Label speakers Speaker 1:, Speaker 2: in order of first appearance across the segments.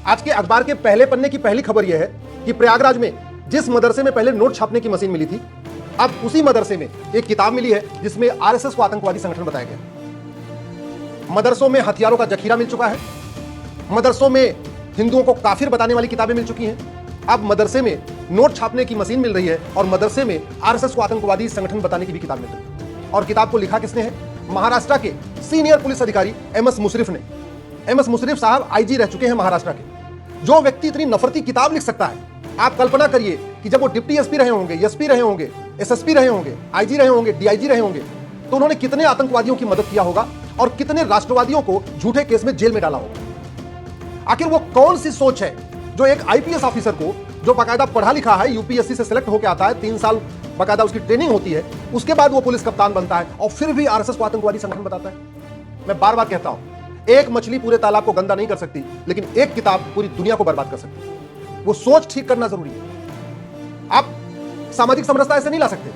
Speaker 1: आज के अखबार के पहले पन्ने की पहली खबर यह है कि प्रयागराज में जिस मदरसे में पहले नोट छापने की मशीन मिली थी, अब उसी मदरसे में एक किताब मिली है जिसमें आरएसएस को आतंकवादी संगठन बताया गया। मदरसों में हथियारों का जखीरा मिल चुका है, मदरसों में हिंदुओं को काफिर बताने वाली किताबें मिल चुकी हैं। अब मदरसे में नोट छापने की मशीन मिल रही है और मदरसे में आरएसएस को आतंकवादी संगठन बताने की भी किताब मिल रही है। और किताब को लिखा किसने है? महाराष्ट्र के सीनियर पुलिस अधिकारी एमएस मुशर्रफ ने। एमएस मुशर्रफ साहब आईजी रह चुके हैं महाराष्ट्र के। जो व्यक्ति इतनी नफरती किताब लिख सकता है, आप कल्पना करिए कि जब वो डिप्टी एसपी रहे होंगे, एसपी रहे होंगे, एसएसपी रहे होंगे, आईजी रहे होंगे, डीआईजी रहे होंगे, तो उन्होंने कितने आतंकवादियों की मदद किया होगा और कितने राष्ट्रवादियों को झूठे केस में जेल में डाला होगा। आखिर वो कौन सी सोच है जो एक आईपीएस ऑफिसर को, जो बाकायदा पढ़ा लिखा है, यूपीएससी से सिलेक्ट होकर आता है, 3 साल बाकायदा उसकी ट्रेनिंग होती है, उसके बाद वो पुलिस कप्तान बनता है और फिर भी आरएसएस को आतंकवादी संगठन बताता है। मैं बार बार कहता हूं, एक मछली पूरे तालाब को गंदा नहीं कर सकती, लेकिन एक किताब पूरी दुनिया को बर्बाद कर सकती है। वो सोच ठीक करना जरूरी है। आप सामाजिक समरसता ऐसे नहीं ला सकते,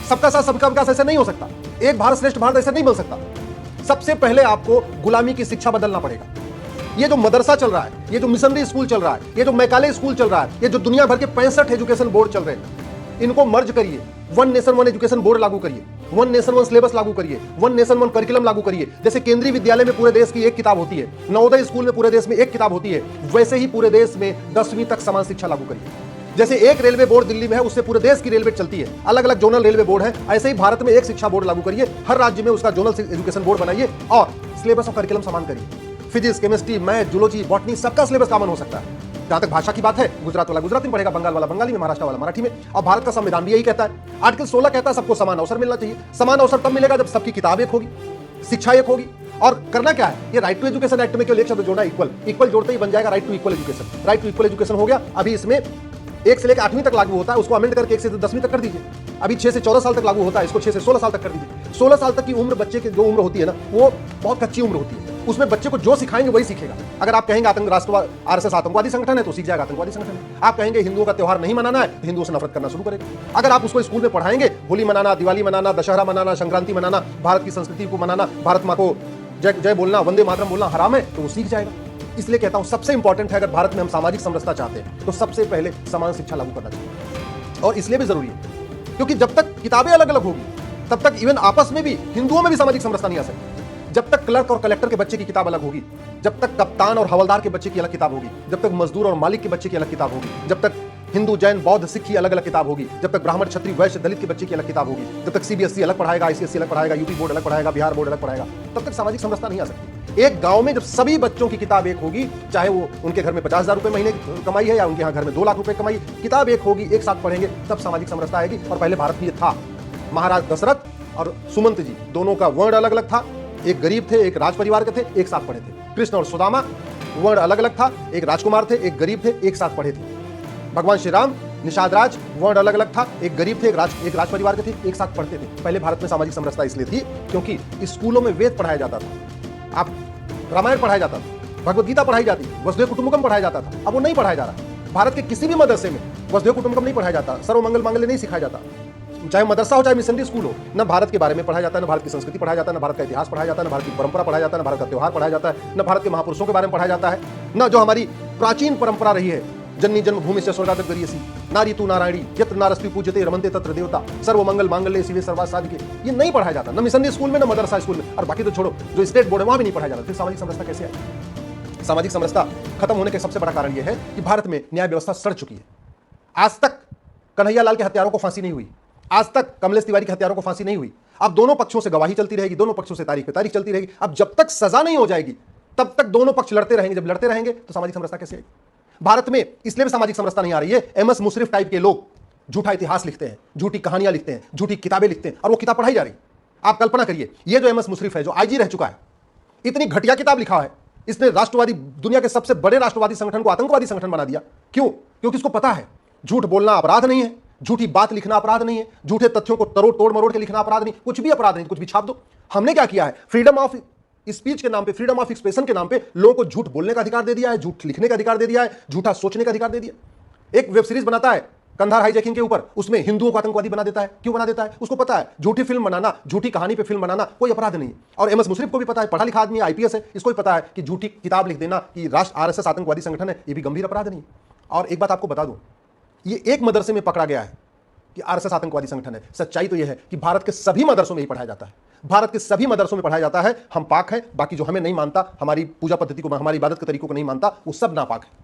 Speaker 1: सबका साथ सबका विकास ऐसे नहीं हो सकता, एक भारत श्रेष्ठ भारत ऐसे नहीं बन सकता। सबसे पहले आपको गुलामी की शिक्षा बदलना पड़ेगा। ये जो मदरसा चल रहा है, ये जो मिशनरी स्कूल चल रहा है, ये जो मैकाले स्कूल चल रहा है, ये जो दुनिया भर के 65 एजुकेशन बोर्ड चल रहे हैं, इनको मर्ज करिए, one nation one education board लागू करिए, वन नेशन वन सिलेबस लागू करिए, वन नेशन वन करिकुलम लागू करिए। जैसे केंद्रीय विद्यालय में पूरे देश की एक किताब होती है, नवोदय स्कूल में पूरे देश में एक किताब होती है, वैसे ही पूरे देश में 10वीं तक समान शिक्षा लागू करिए। जैसे एक रेलवे बोर्ड दिल्ली में है, उससे पूरे देश की रेलवे चलती है, अलग अलग जोनल रेलवे बोर्ड है, ऐसे ही भारत में एक शिक्षा बोर्ड लागू करिए, हर राज्य में उसका जोनल एजुकेशन बोर्ड बनाइए और सिलेबस और करिकुलम समान करिए। Physics, chemistry, math, zoology, botany, सबका सिलेबस कॉमन हो सकता है। जहां तक भाषा की बात है, गुजरात वाला गुजराती में पढ़ेगा, बंगाल वाला बंगाली में, महाराष्ट्र वाला मराठी में। और भारत का संविधान भी यही कहता है। आर्टिकल 16 कहता है सबको समान अवसर मिलना चाहिए। समान अवसर तब मिलेगा जब सबकी किताब एक होगी, शिक्षा एक होगी। और करना क्या है, ये राइट टू एजुकेशन एक्ट में केवल एक शब्द जोड़ना, इक्वल। इक्वल जोड़ते ही बन जाएगा right to equal education. Right to equal education हो गया। अभी इसमें 1 से लेकर 8वीं तक लागू होता है, उसको अमेंड करके 1 से 10वीं तक कर दीजिए। अभी 6 से 14 साल तक लागू होता है, इसको 6 से 16 साल तक कर दीजिए। 16 साल तक की उम्र, बच्चे की जो उम्र होती है ना, वो बहुत कच्ची उम्र होती है। उसमें बच्चे को जो सिखाएंगे वही सीखेगा। अगर आप कहेंगे राष्ट्रवाद आरएसएस आतंकवादी संगठन है, तो सीख जाएगा आतंकवादी संगठन। आप कहेंगे हिंदुओं का त्योहार नहीं मनाना है, तो हिंदुओं से नफरत करना शुरू करेगा। अगर आप उसको स्कूल में पढ़ाएंगे होली मनाना, दिवाली मनाना, दशहरा मनाना, संक्रांति मनाना, भारत की संस्कृति को मनाना, भारत माँ को जय जय बोलना, वंदे मातरम बोलना हराम है, तो वो सीख जाएगा। इसलिए कहता हूं सबसे इंपॉर्टेंट है, अगर भारत में हम सामाजिक समरसता चाहते हैं तो सबसे पहले समान शिक्षा लागू करना चाहिए। और इसलिए भी जरूरी है क्योंकि जब तक किताबें अलग अलग होगी, तब तक इवन आपस में भी, हिंदुओं में भी सामाजिक समरसता नहीं आ सकती। जब तक क्लर्क और कलेक्टर के बच्चे की किताब अलग होगी, जब तक कप्तान और हवलदार के बच्चे की अलग किताब होगी, जब तक मजदूर और मालिक के बच्चे की अलग किताब होगी, जब तक हिंदू, जैन, बौद्ध, सिख की अलग अलग किताब होगी, जब तक ब्राह्मण, क्षत्रिय, वैश्य, दलित के बच्चे की अलग किताब होगी, जब तक सीबीएसई अलग पढ़ाएगा, आईसीएसई अलग पढ़ाएगा, यूपी बोर्ड अलग पढ़ाएगा, बिहार बोर्ड अलग पढ़ाएगा, तब तक सामाजिक समरसता नहीं आ सकती। एक गांव में जब सभी बच्चों की किताब एक होगी, चाहे वो उनके घर में 50,000 रुपए महीने कमाई है या उनके यहाँ घर में 2 लाख रुपए कमाई, किताब एक होगी, एक साथ पढ़ेंगे, तब सामाजिक समरसता आएगी। और पहले भारत में ये था। महाराज दशरथ और सुमंत जी दोनों का वर्ण अलग अलग था। एक गरीब थे, एक राज परिवार के थे, एक साथ पढ़े थे। कृष्ण और सुदामा वर्ण अलग अलग था, एक राजकुमार थे, एक गरीब थे, एक साथ पढ़े थे। भगवान श्री राम, निषाद राज, वर्ण अलग अलग था, एक गरीब थे, एक राज परिवार के थे, एक साथ पढ़ते थे। पहले भारत में सामाजिक समरसता इसलिए थी क्योंकि स्कूलों में वेद पढ़ाया जाता था, आप रामायण पढ़ाया जाता था, भगवद गीता पढ़ाई जाती, वसुधैव कुटुंबकम पढ़ाया जाता था। अब वो नहीं पढ़ाया जा रहा। भारत के किसी भी मदरसे में वसुधैव कुटुंबकम नहीं पढ़ाया जाता, सर्वमंगल मांगल्य नहीं सिखाया जाता। चाहे मदरसा हो चाहे मिशनरी स्कूल हो, न भारत के बारे में पढ़ाया जाता है, न भारत की संस्कृति पढ़ाया जाता है, न भारत का इतिहास पढ़ाया जाता है, न भारत की परंपरा पढ़ाया जाता है, न भारत का त्योहार पढ़ाया जाता है, न भारत के महापुरुषों के बारे में पढ़ाया जाता है, न जो हमारी प्राचीन परंपरा रही है, जननी जन्मभूमि से स्वर्गादक गरीयसी, नारी तू नारायणी, यत्र नारस्ति पूज्यते रमन्ते तत्र देवता, सर्वमंगल मांगल्ये शिवे सर्वार्थ साधिके, ये नहीं पढ़ाया जाता, न मिशनरी स्कूल में, न मदरसा स्कूल में। और बाकी तो छोड़ो, जो स्टेट बोर्ड है वहां भी नहीं पढ़ाया जाता। फिर सामाजिक समरसता कैसे आई? सामाजिक समरसता खत्म होने का सबसे बड़ा कारण यह है कि भारत में न्याय व्यवस्था सड़ चुकी है। आज तक कन्हैयालाल के हत्यारों को फांसी नहीं हुई, आज तक कमलेश तिवारी के हत्यारों को फांसी नहीं हुई। अब दोनों पक्षों से गवाही चलती रहेगी, दोनों पक्षों से तारीख पे तारीख चलती रहेगी। अब जब तक सजा नहीं हो जाएगी तब तक दोनों पक्ष लड़ते रहेंगे। जब लड़ते रहेंगे तो सामाजिक समरसता कैसे आएगी? भारत में इसलिए भी सामाजिक समरसता नहीं आ रही है, एमएस मुशर्रफ टाइप के लोग झूठा इतिहास लिखते हैं, झूठी कहानियां लिखते हैं, झूठी किताबें लिखते हैं और वो किताब पढ़ाई जा रही। आप कल्पना करिए, ये जो एमएस मुशर्रफ है, जो आईजी रह चुका है, इतनी घटिया किताब लिखा है, इसने राष्ट्रवादी, दुनिया के सबसे बड़े राष्ट्रवादी संगठन को आतंकवादी संगठन बना दिया। क्यों? क्योंकि इसको पता है झूठ बोलना अपराध नहीं है, झूठी बात लिखना अपराध नहीं है, झूठे तथ्यों को तोड़ मरोड़ के लिखना अपराध नहीं, कुछ भी अपराध नहीं, कुछ भी छाप दो। हमने क्या किया है? फ्रीडम ऑफ स्पीच के नाम पे, फ्रीडम ऑफ एक्सप्रेशन के नाम पे लोगों को झूठ बोलने का अधिकार दे दिया है, झूठ लिखने का अधिकार दे दिया है, झूठा सोचने का अधिकार दे दिया। एक वेब सीरीज बनाता है कंधार हाईजैकिंग के ऊपर, उसमें हिंदुओं को आतंकवादी बना देता है। क्यों बना देता है? उसको पता है झूठी फिल्म बनाना, झूठी कहानी पे फिल्म बनाना कोई अपराध नहीं है। और एमएस मुशर्रफ को भी पता है, पढ़ा लिखा आदमी, आईपीएस है, इसको भी पता है कि झूठी किताब लिख देना कि राष्ट्र आरएसएस आतंकवादी संगठन है, ये भी गंभीर अपराध नहीं है। और एक बात आपको बता दूं, ये एक मदरसे में पकड़ा गया है कि आरएसएस आतंकवादी संगठन है। सच्चाई तो यह है कि भारत के सभी मदरसों में ही पढ़ाया जाता है। भारत के सभी मदरसों में पढ़ाया जाता है हम पाक हैं, बाकी जो हमें नहीं मानता, हमारी पूजा पद्धति को, हमारी इबादत के तरीकों को नहीं मानता, वो सब नापाक है।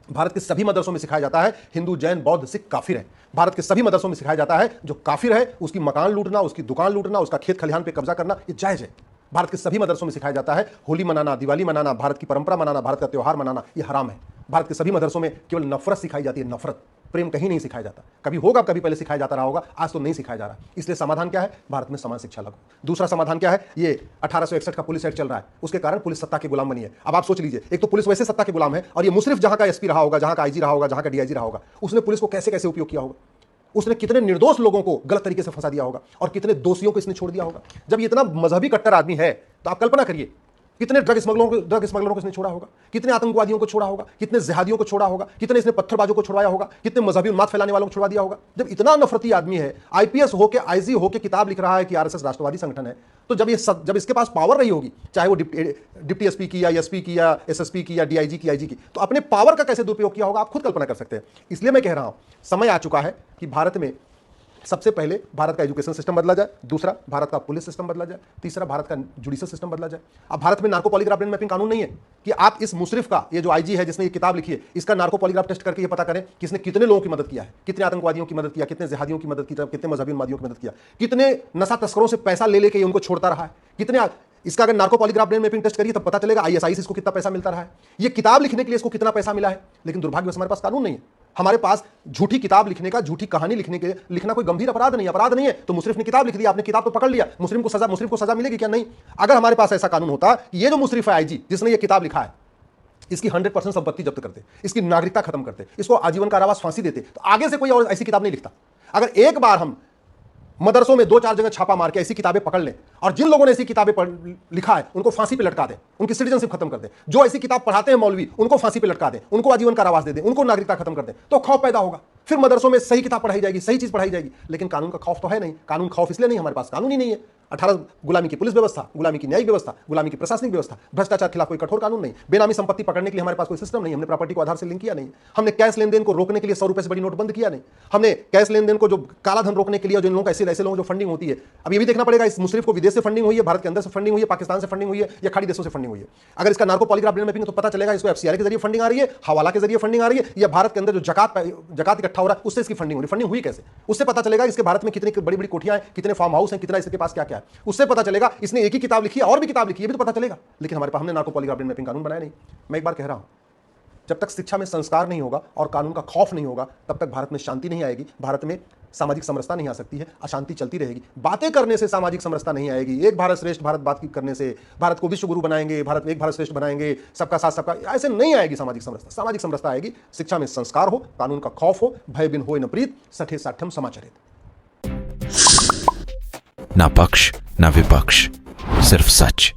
Speaker 1: भारत के सभी मदरसों में सिखाया जाता है हिंदू, जैन, बौद्ध, सिख काफिर है। भारत के सभी मदरसों में सिखाया जाता है जो काफिर है उसकी मकान लूटना, उसकी दुकान लूटना, उसका खेत खलिहान पे कब्जा करना ये जायज है। भारत के सभी मदरसों में सिखाया जाता है होली मनाना, दिवाली मनाना, भारत की परंपरा मनाना, भारत का त्यौहार मनाना ये हराम है। भारत के सभी मदरसों में केवल नफरत सिखाई जाती है, नफरत, प्रेम कहीं नहीं सिखाया जाता। कभी होगा, कभी पहले सिखाया जाता रहा होगा, आज तो नहीं सिखाया जा रहा। इसलिए समाधान क्या है? भारत में समान शिक्षा लागू। दूसरा समाधान क्या है? ये 1861 का पुलिस एक्ट चल रहा है, उसके कारण पुलिस सत्ता के गुलाम बनी है। अब आप सोच लीजिए, एक तो पुलिस वैसे सत्ता के गुलाम है, और ये मुशर्रफ जहां का एसपी रहा होगा, जहां का आईजी रहा होगा, जहां का डीआईजी रहा होगा, उसने पुलिस को कैसे कैसे उपयोग किया होगा, उसने कितने निर्दोष लोगों को गलत तरीके से फंसा दिया होगा, और कितने दोषियों को इसने छोड़ दिया होगा। जब ये इतना मजहबी कट्टर आदमी है तो आप कल्पना करिए कितने ड्रग स्मगलरों को इसने छोड़ा होगा, कितने आतंकवादियों को छोड़ा होगा, कितने जिहादियों को छोड़ा होगा, कितने इसने पत्थरबाजों को छुड़वाया होगा, कितने मजहबी उन्माद फैलाने वालों को छुड़वा दिया होगा। जब इतना नफरती आदमी है, आईपीएस होके, आईजी होके किताब लिख रहा है कि आरएसएस राष्ट्रवादी संगठन है, तो जब इसके पास पावर रही होगी, चाहे वो डिप्टी एसपी की या एसपी की या एसएसपी की या डीआईजी की, आईजी की, तो अपने पावर का कैसे दुरुपयोग किया होगा आप खुद कल्पना कर सकते हैं। इसलिए मैं कह रहा हूं समय आ चुका है कि भारत में सबसे पहले भारत का एजुकेशन सिस्टम बदला जाए, दूसरा भारत का पुलिस सिस्टम बदला जाए, तीसरा भारत का जुडिशियल सिस्टम बदला जाए। अब भारत में नार्को पॉलीग्राफ ब्रेन मैपिंग कानून नहीं है कि आप इस मुशर्रफ का, ये जो आईजी है जिसने ये किताब लिखी है, इसका नार्को पॉलीग्राफ टेस्ट करके ये पता करें कि इसने कितने लोगों की मदद किया है, कितने आतंकवादियों की मदद किया, कितने जिहादियों की मदद की, कितने मजहबी उन्मादियों की मदद किया, कितने नशा तस्करों से पैसा ले लेके उनको छोड़ता रहा है, कितने। इसका अगर narco polygraph brain mapping test करिए तब पता चलेगा आईएसआई से इसको कितना पैसा मिलता रहा है, ये किताब लिखने के लिए इसको कितना पैसा मिला है। लेकिन दुर्भाग्यवश हमारे पास कानून नहीं है। हमारे पास झूठी किताब लिखने का, झूठी कहानी लिखने के, लिखना कोई गंभीर अपराध नहीं है। तो मुशर्रफ ने किताब लिख दी, आपने किताब तो पकड़ लिया, मुशर्रफ को सजा मिलेगी क्या? नहीं। अगर हमारे पास ऐसा कानून होता कि ये जो मुशर्रफ है आईजी जिसने ये किताब लिखा है, इसकी 100% संपत्ति जब्त करते, इसकी नागरिकता खत्म करते, इसको आजीवन कारावास फांसी देते, तो आगे से कोई और ऐसी किताब नहीं लिखता। अगर एक बार हम मदरसों में 2-4 जगह छापा मार के ऐसी किताबें पकड़ लें और जिन लोगों ने ऐसी किताबें लिखा है उनको फांसी पे लटका दें, उनकी सिटीजनशिप खत्म कर दें, जो ऐसी किताब पढ़ाते हैं मौलवी उनको फांसी पे लटका दें, उनको आजीवन कारावास दे दें, उनको नागरिकता खत्म कर दें, तो खौफ पैदा होगा। फिर मदरसों में सही किताब पढ़ाई जाएगी, सही चीज पढ़ाई जाएगी। लेकिन कानून का खौफ तो है नहीं। कानून खौफ इसलिए नहीं, हमारे पास कानून ही नहीं है। 18 गुलामी की पुलिस व्यवस्था, गुलामी की न्यायिक व्यवस्था, गुलामी की प्रशासनिक व्यवस्था, भ्रष्टाचार के खिलाफ कोई कठोर कानून नहीं, बेनामी संपत्ति पकड़ने के लिए हमारे पास कोई सिस्टम नहीं, हमने प्रॉपर्टी को आधार से लिंक किया नहीं, हमने कैश लेन देन को रोकने के लिए 100 रुपए से बड़ी नोट बंद किया नहीं, हमने कैश लेन देन को जो काला धन रोकने के लिए जो लोगों को ऐसे लोगों जो फंडिंग होती है, अब ये भी देखना पड़ेगा इस मुशर्रफ को विदेश से फंडिंग हुई है, भारत के अंदर से फंडिंग हुई है, पाकिस्तान से फंडिंग हुई है या खाड़ी देशों से फंडिंग हुई है। अगर इसका नार्को पॉलीग्राफ ब्रेन मैपिंग तो पता चलेगा इसको एफसीआर के जरिए फंडिंग आ रही है, हवाला के जरिए फंडिंग आ रही है, या भारत के अंदर जो जकात इकट्ठा हो रहा है उससे इसकी फंडिंग हुई कैसे, उससे पता चलेगा इसके भारत में कितनी बड़ी बड़ी कोठियां हैं, कितने फार्म हाउस हैं, कितना इसके पास क्या क्या है, उससे पता चलेगा। इसने एक ही किताब लिखी है और भी किताब लिखी है, भी तो पता चलेगा। लेकिन हमारे पास, हमने नार्को पॉलीग्राफ ब्रेन मैपिंग कानून बनाया नहीं। मैं एक बार कह रहा हूं, जब तक शिक्षा में संस्कार नहीं होगा और कानून का खौफ नहीं होगा तब तक भारत में शांति नहीं आएगी, भारत में सामाजिक समरसता नहीं आ सकती है, अशांति चलती रहेगी। बातें करने से सामाजिक समरसता नहीं आएगी। एक भारत श्रेष्ठ भारत बात करने से भारत को विश्व गुरु बनाएंगे, भारत एक भारत श्रेष्ठ बनाएंगे, सबका साथ सबका, ऐसे नहीं आएगी सामाजिक समरसता। सामाजिक समरसता आएगी शिक्षा में संस्कार हो, कानून का खौफ हो, भय बिन होय न प्रीत, सठे साठ्यम समाचरित।
Speaker 2: ना पक्ष ना विपक्ष, सिर्फ सच।